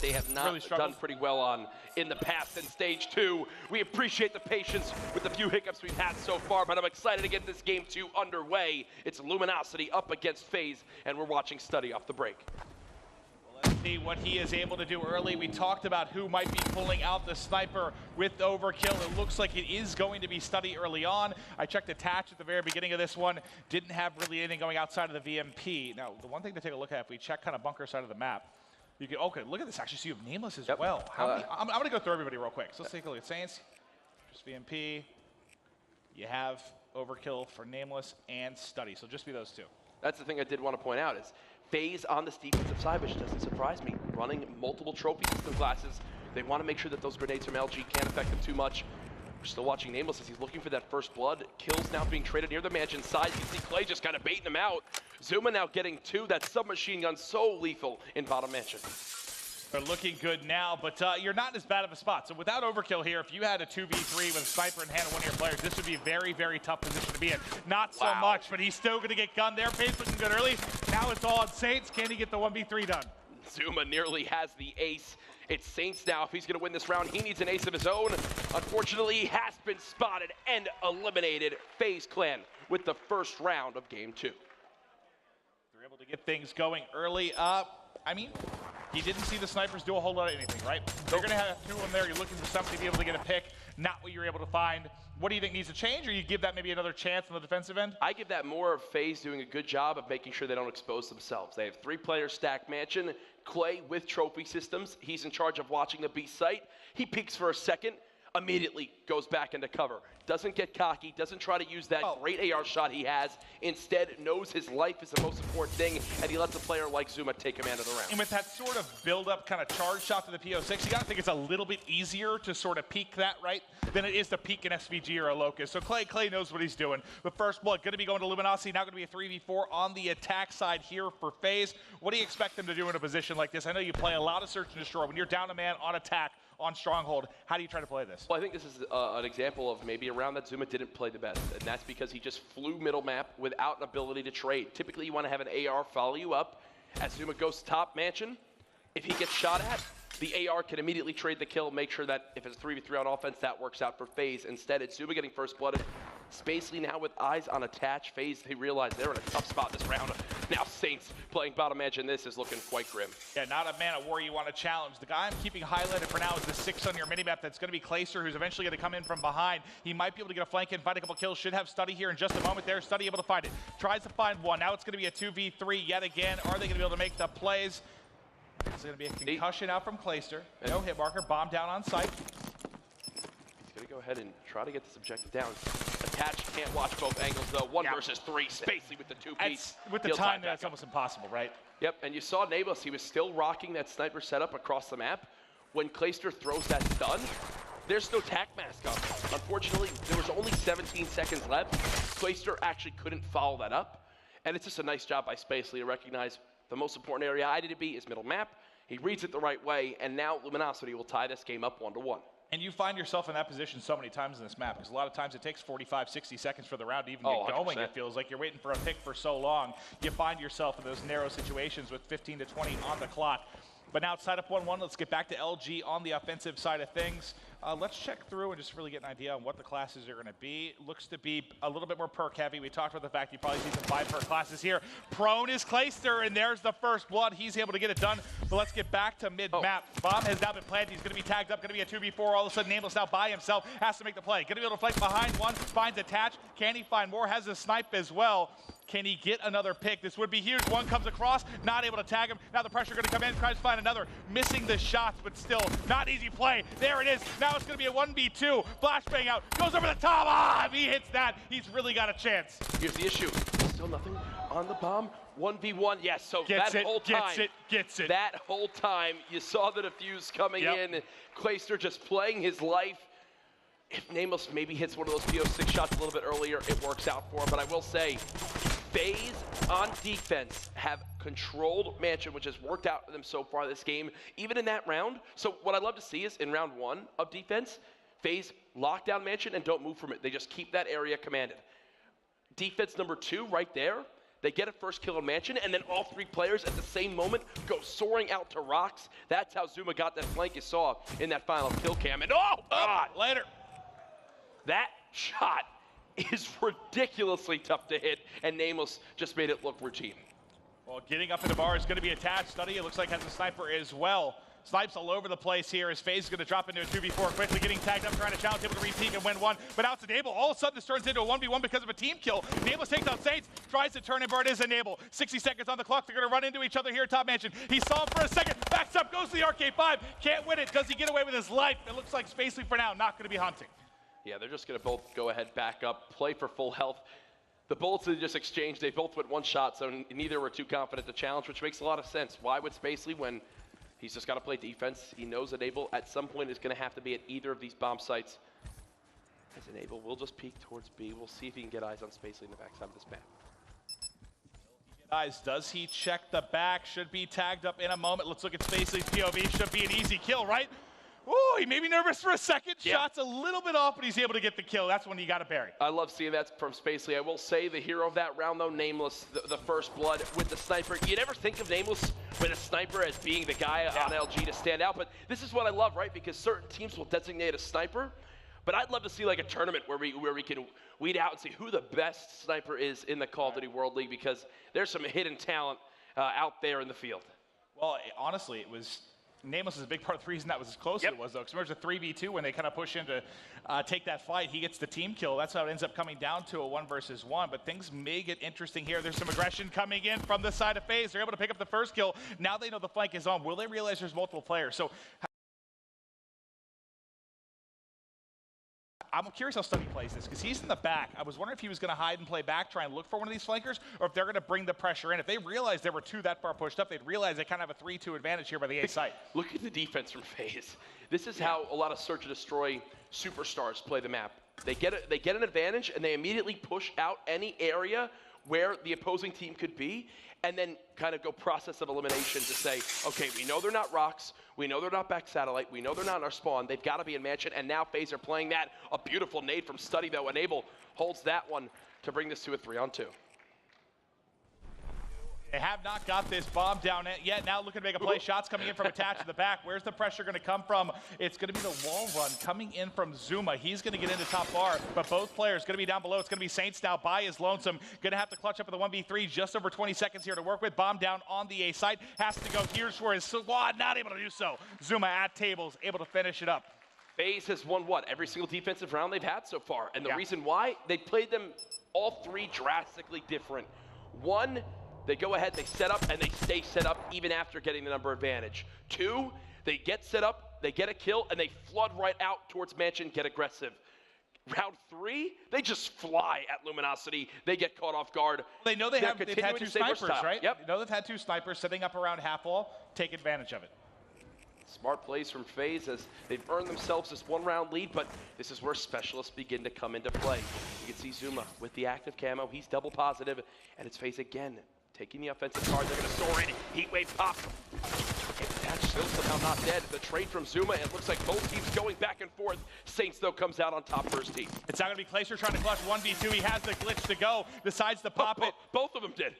they have not done pretty well on in the past in stage 2. We appreciate the patience with the few hiccups we've had so far, but I'm excited to get this game 2 underway. It's Luminosity up against Faze, and we're watching Study off the break. Let's see what he is able to do early. We talked about who might be pulling out the sniper with overkill. It looks like it is going to be Study early on. I checked attach at the very beginning of this one. Didn't have really anything going outside of the VMP. Now, the one thing to take a look at, if we check kind of bunker side of the map, you can, okay, look at this. Actually, so you have Nameless as well. I'm going to go through everybody real quick. So let's take a look at Saints. Just VMP. You have overkill for Nameless and Study. So just be those two. That's the thing I did want to point out is Faze on this defensive side, which doesn't surprise me, running multiple trophy system classes. They want to make sure that those grenades from LG can't affect them too much. We're still watching Nameless as he's looking for that first blood. Kills now being traded near the mansion side. You can see Clay just kind of baiting him out. Zuma now getting 2. That submachine gun so lethal in bottom mansion. They're looking good now, but you're not in as bad of a spot. So without overkill here, if you had a 2v3 with a sniper in hand of one of your players, this would be a very, very tough position to be in. Not so much, but he's still going to get gunned there. Faze looking good early. Now it's all on Saints. Can he get the 1v3 done? Zuma nearly has the ace. It's Saints now. If he's going to win this round, he needs an ace of his own. Unfortunately, he has been spotted and eliminated. Faze clan with the first round of game 2. They're able to get things going early. I mean, he didn't see the snipers do a whole lot of anything, right? They're going to have 2 of them there. You're looking for somebody to be able to get a pick, not what you're able to find. What do you think needs to change, or you give that maybe another chance on the defensive end? I give that more of Faze doing a good job of making sure they don't expose themselves. They have 3 players stacked mansion. Clay with trophy systems. He's in charge of watching the B site. He peeks for a second, immediately goes back into cover. Doesn't get cocky, doesn't try to use that great AR shot he has. Instead, knows his life is the most important thing, and he lets a player like Zuma take command of the round. And with that sort of build-up kind of charge shot to the PO6, you got to think it's a little bit easier to sort of peek that, right, than it is to peek an SVG or a Locust. So Clay knows what he's doing. But first blood, going to be going to Luminosity, now going to be a 3v4 on the attack side here for Faze. What do you expect them to do in a position like this? I know you play a lot of search and destroy. When you're down a man on attack, on Stronghold, how do you try to play this? Well, I think this is an example of maybe a round that Zuma didn't play the best, and that's because he just flew middle map without an ability to trade. Typically, you want to have an AR follow you up. As Zuma goes top mansion, if he gets shot at, the AR can immediately trade the kill, make sure that if it's 3v3 on offense, that works out for Faze. Instead, it's Zuma getting first blooded. Spacely now with eyes on attach. Faze, they realize they're in a tough spot this round. Now Saints playing bottom edge, and this is looking quite grim. Yeah, not a man of war you want to challenge. The guy I'm keeping highlighted for now is the 6 on your minimap. That's going to be Clayster, who's eventually going to come in from behind. He might be able to get a flank and find a couple kills. Should have Study here in just a moment there. Study able to find it. Tries to find one. Now it's going to be a 2v3 yet again. Are they going to be able to make the plays? It's going to be a concussion out from Clayster. No hit marker. Bomb down on site. He's going to go ahead and try to get this objective down. Attached, can't watch both angles though. 1 versus 3, Spacely with the 2-piece. With the time, that's almost impossible, right? Yep, and you saw Nameless, he was still rocking that sniper setup across the map. When Clayster throws that stun, there's no tac mask up. Unfortunately, there was only 17 seconds left. Clayster actually couldn't follow that up. And it's just a nice job by Spacely to recognize the most important area I need to be is middle map. He reads it the right way, and now Luminosity will tie this game up 1-1. And you find yourself in that position so many times in this map, because a lot of times it takes 45, 60 seconds for the round to even get going. 100%. It feels like you're waiting for a pick for so long. You find yourself in those narrow situations with 15 to 20 on the clock. But now it's tied up 1-1. Let's get back to LG on the offensive side of things. Let's check through and just really get an idea on what the classes are going to be. Looks to be a little bit more perk heavy. We talked about the fact you probably see some 5 perk classes here. Prone is Clayster, and there's the first blood. He's able to get it done. But let's get back to mid-map. Bomb has now been planted. He's going to be tagged up. Going to be a 2v4. All of a sudden, Nameless now by himself. Has to make the play. Going to be able to flank behind one. Finds attach. Can he find more? Has a snipe as well. Can he get another pick? This would be huge. One comes across, not able to tag him. Now the pressure going to come in, tries to find another. Missing the shots, but still not easy play. There it is. Now it's going to be a 1v2. Flashbang out, goes over the top. Ah, if he hits that, he's really got a chance. Here's the issue. Still nothing on the bomb. 1v1, yes, so gets that it, whole time. Gets it. That whole time, you saw the defuse coming in. Clayster just playing his life. If Nameless maybe hits one of those PO6 shots a little bit earlier, it works out for him. But I will say, Faze on defense have controlled mansion, which has worked out for them so far this game, even in that round. So what I'd love to see is in round 1 of defense, Faze lock down mansion and don't move from it. They just keep that area commanded. Defense number 2 right there, They get a first kill on Mansion, and then all 3 players at the same moment go soaring out to rocks. That's how Zuma got that flank you saw in that final kill cam. And oh, God! Later. That shot is ridiculously tough to hit, and Nameless just made it look routine. Well, getting up in the bar is going to be attached. Study, it looks like, has a sniper as well. Snipes all over the place here as Faze is going to drop into a 2v4 quickly, getting tagged up, trying to challenge, able to re-peek and win one. But now it's Enable. All of a sudden, this turns into a 1v1 because of a team kill. Nameless takes out Saints, tries to turn in, but it is Enable. 60 seconds on the clock. They're going to run into each other here at top mansion. He saw him for a second, backs up, goes to the Arcade 5. Can't win it. Does he get away with his life? It looks like Spacely for now not going to be hunting. Yeah, they're just going to both go ahead, back up, play for full health. The bullets they just exchanged, they both went one shot, so neither were too confident to challenge, which makes a lot of sense. Why would Spacely when he's just got to play defense? He knows Enable at some point is going to have to be at either of these bomb sites. As Enable will just peek towards B. We'll see if he can get eyes on Spacely in the backside of this map. Eyes, does he check the back? Should be tagged up in a moment. Let's look at Spacely's POV. Should be an easy kill, right? Ooh, he may be nervous for a second. Yeah. Shot's a little bit off, but he's able to get the kill. That's when you got to bury. I love seeing that from Spacely. I will say the hero of that round, though, Nameless, the first blood with the sniper. You never think of Nameless with a sniper as being the guy on LG to stand out, but this is what I love, right? Because certain teams will designate a sniper, but I'd love to see like a tournament where we can weed out and see who the best sniper is in the Call of Duty World League, because there's some hidden talent out there in the field. Well, honestly, it was Nameless is a big part of the reason that was as close as it was, though. Because there's a 3v2 when they kind of push in to take that fight. He gets the team kill. That's how it ends up coming down to a 1 versus 1. But things may get interesting here. There's some aggression coming in from the side of Faze. They're able to pick up the first kill. Now they know the flank is on. Will they realize there's multiple players? So I'm curious how Study plays this, because he's in the back. I was wondering if he was going to hide and play back, try and look for one of these flankers, or if they're going to bring the pressure in. If they realize there were 2 that far pushed up, they'd realize they kind of have a 3-2 advantage here by the A site. Look at the defense from Faze. This is how a lot of search and destroy superstars play the map. They get an advantage, and they immediately push out any area where the opposing team could be, and then kind of go process of elimination to say, okay, we know they're not rocks, we know they're not back satellite, we know they're not in our spawn, they've got to be in mansion, and now Faze are playing that. A beautiful nade from Study, though. Enable holds that one to bring this to a 3-on-2. They have not got this bomb down yet. Now looking to make a play. Shots coming in from attached to the back. Where's the pressure going to come from? It's going to be the wall run coming in from Zuma. He's going to get into top bar, but both players going to be down below. It's going to be Saints now by his lonesome. Going to have to clutch up with the 1v3. Just over 20 seconds here to work with. Bomb down on the A site. Has to go. Here's for his squad. Not able to do so. Zuma at tables, able to finish it up. Faze has won what? Every single defensive round they've had so far. And the reason why, they played them all 3 drastically different. One, they go ahead, they set up, and they stay set up even after getting the number advantage. 2, they get set up, they get a kill, and they flood right out towards Mansion, get aggressive. Round 3, they just fly at Luminosity. They get caught off guard. They know they've had 2 snipers, right? Yep. They know they've had 2 snipers setting up around half wall. Take advantage of it. Smart plays from Faze as they've earned themselves this 1-round lead, but this is where specialists begin to come into play. You can see Zuma with the active camo. He's double positive, and it's Faze again. Taking the offensive card, they're going to soar in. Heat wave pop. That's still somehow not dead. The trade from Zuma, it looks like both teams going back and forth. Saints, though, comes out on top for his team. It's not going to be Glacier trying to clutch 1v2. He has the glitch to go. Decides to pop it. Both of them did.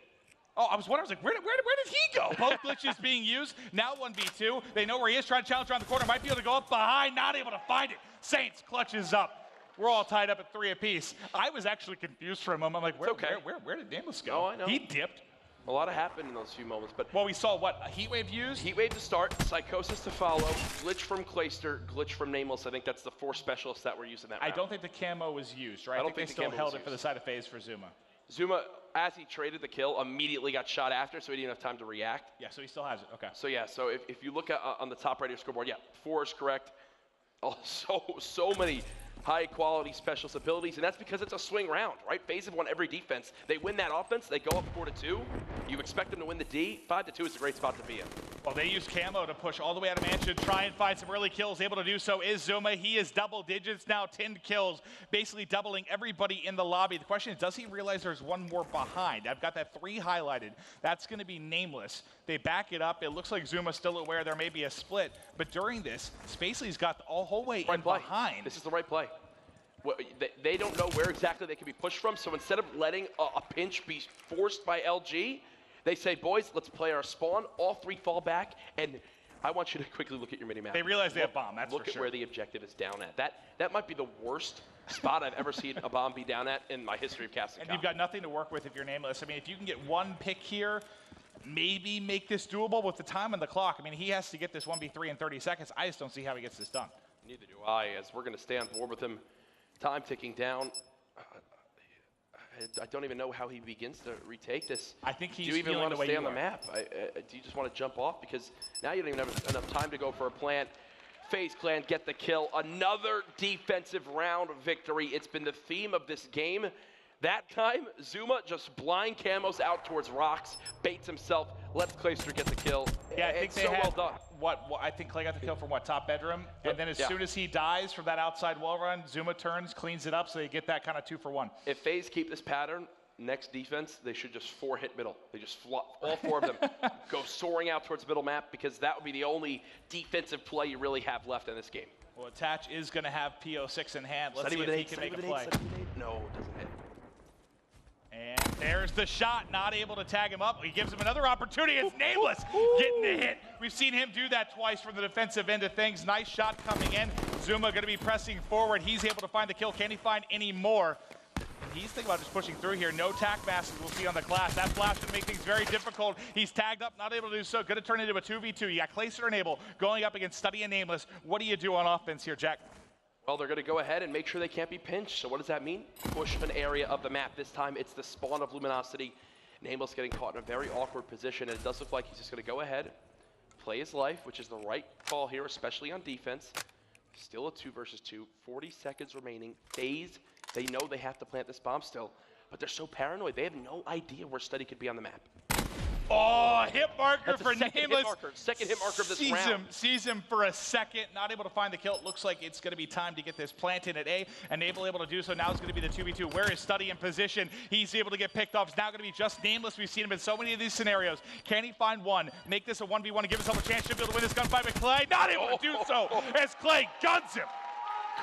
Oh, I was wondering, where did he go? Both glitches being used. Now 1v2. They know where he is. Trying to challenge around the corner. Might be able to go up behind. Not able to find it. Saints clutches up. We're all tied up at 3 apiece. I was actually confused for a moment. I'm like, where did Nameless go? Oh, I know. He dipped. A lot happened in those few moments, but... Well, we saw what? A heat wave used? Heat wave to start, Psychosis to follow, glitch from Clayster, glitch from Nameless. I think that's the 4 specialists that were using that round. I don't think the camo was used, right? I don't think they still held it for the side of Faze for Zuma. Zuma, as he traded the kill, immediately got shot after, so he didn't have time to react. Yeah, so he still has it. Okay. So yeah, so if you look at on the top right of your scoreboard, yeah, 4 is correct. Oh, so many high-quality specialist abilities, and that's because it's a swing round, right? Faze have won every defense. They win that offense, they go up 4-2. You expect them to win the D. 5-2 is a great spot to be in. Well, they use camo to push all the way out of Mansion, try and find some early kills. Able to do so is Zuma. He is double digits now, 10 kills, basically doubling everybody in the lobby. The question is, does he realize there's one more behind? I've got that 3 highlighted. That's going to be Nameless. They back it up. It looks like Zuma's still aware there may be a split, but during this, Spacely's got the whole way in behind. This is the right play. They don't know where exactly they can be pushed from, so instead of letting a pinch be forced by LG, they say, boys, let's play our spawn, all three fall back, and I want you to quickly look at your mini-map. They realize they have bomb, that's for Look at sure. where the objective is down at. That might be the worst spot I've ever seen a bomb be down at in my history of casting. And you've got nothing to work with if you're nameless. I mean, if you can get one pick here, maybe make this doable with the time on the clock. I mean, he has to get this 1v3 in 30 seconds. I just don't see how he gets this done. Neither do I, as we're going to stay on board with him. Time ticking down. I don't even know how he begins to retake this. I think he's Do you even feeling want the to way stay you on the are. map? Do you just want to jump off? Because now you don't even have enough time to go for a plant. FaZe Clan get the kill. Another defensive round victory. It's been the theme of this game. That time, Zuma just blind camos out towards rocks, baits himself, lets Clayster get the kill. Yeah, I think it's they so had, well done. What I think Clay got the kill from top bedroom, and then as soon as he dies from that outside wall run, Zuma turns, cleans it up, so they get that kind of 2-for-1. If FaZe keep this pattern, next defense, they should just 4-hit middle. They just all four of them go soaring out towards middle map, because that would be the only defensive play you really have left in this game. Well, Attach is going to have PO6 in hand. Let's see if he can make a play. No, it doesn't hit. And there's the shot, not able to tag him up. He gives him another opportunity. It's Nameless getting the hit. We've seen him do that twice from the defensive end of things. Nice shot coming in. Zuma going to be pressing forward. He's able to find the kill. Can he find any more? He's thinking about just pushing through here. No tack masses we'll see on the glass. That flash would make things very difficult. He's tagged up, not able to do so. Going to turn into a 2v2. You got Clayster and Abel going up against Study and Nameless. What do you do on offense here, Jack? Well, they're going to go ahead and make sure they can't be pinched. So what does that mean? Push an area of the map. This time it's the spawn of Luminosity. Nameless getting caught in a very awkward position, and it does look like he's just going to go ahead, play his life, which is the right call here, especially on defense. Still a 2 versus 2, 40 seconds remaining. FaZe, they know they have to plant this bomb still, but they're so paranoid. They have no idea where Study could be on the map. Oh, hit marker That's for second Nameless. Second hit marker of this round. Sees him for a second, not able to find the kill. It looks like it's going to be time to get this planted at A, and able to do so. Now it's going to be the 2v2. Where is Study in position? He's able to get picked off. It's now going to be just Nameless. We've seen him in so many of these scenarios. Can he find one? Make this a 1v1 and give himself a chance to be able to win this gunfight, but Clay not able to do so as Clay guns him.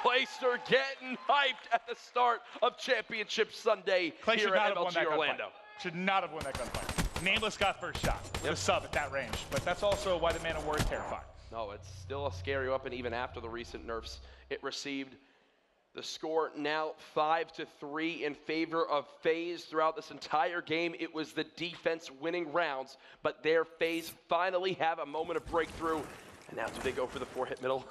Clayster getting hyped at the start of Championship Sunday Clay here at MLG Orlando. Should not have won that gunfight. Nameless got first shot. The sub at that range. But that's also why the Man of War is terrifying. No, it's still a scary weapon even after the recent nerfs it received. The score now 5-3 in favor of FaZe. Throughout this entire game, it was the defense winning rounds, but their FaZe finally have a moment of breakthrough. And now do they go for the 4-hit middle?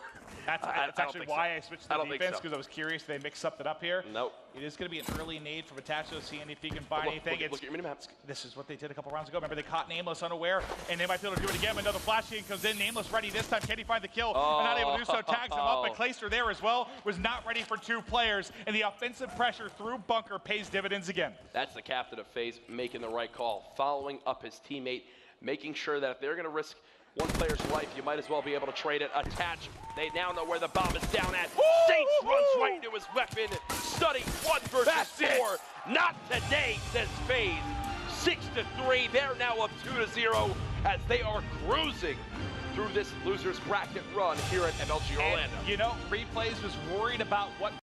That's actually why I switched to the defense, because I was curious if they mixed something up here. Nope. It is going to be an early nade from Atacho, seeing if he can find anything. Look at your minimap. This is what they did a couple rounds ago. Remember, they caught Nameless unaware, and they might be able to do it again. Another flash game comes in. Nameless ready this time. Can he find the kill? And not able to do so. Tags him up, but Clayster there as well. Was not ready for two players, and the offensive pressure through bunker pays dividends again. That's the captain of FaZe making the right call, following up his teammate, making sure that if they're going to risk one player's life, you might as well be able to trade it. Attach. They now know where the bomb is down at. Saints runs right into his weapon. Study 1 versus 4. Not today, says FaZe. 6-3. They're now up 2-0 as they are cruising through this losers bracket run here at MLG Orlando. And, you know, Replays was worried about what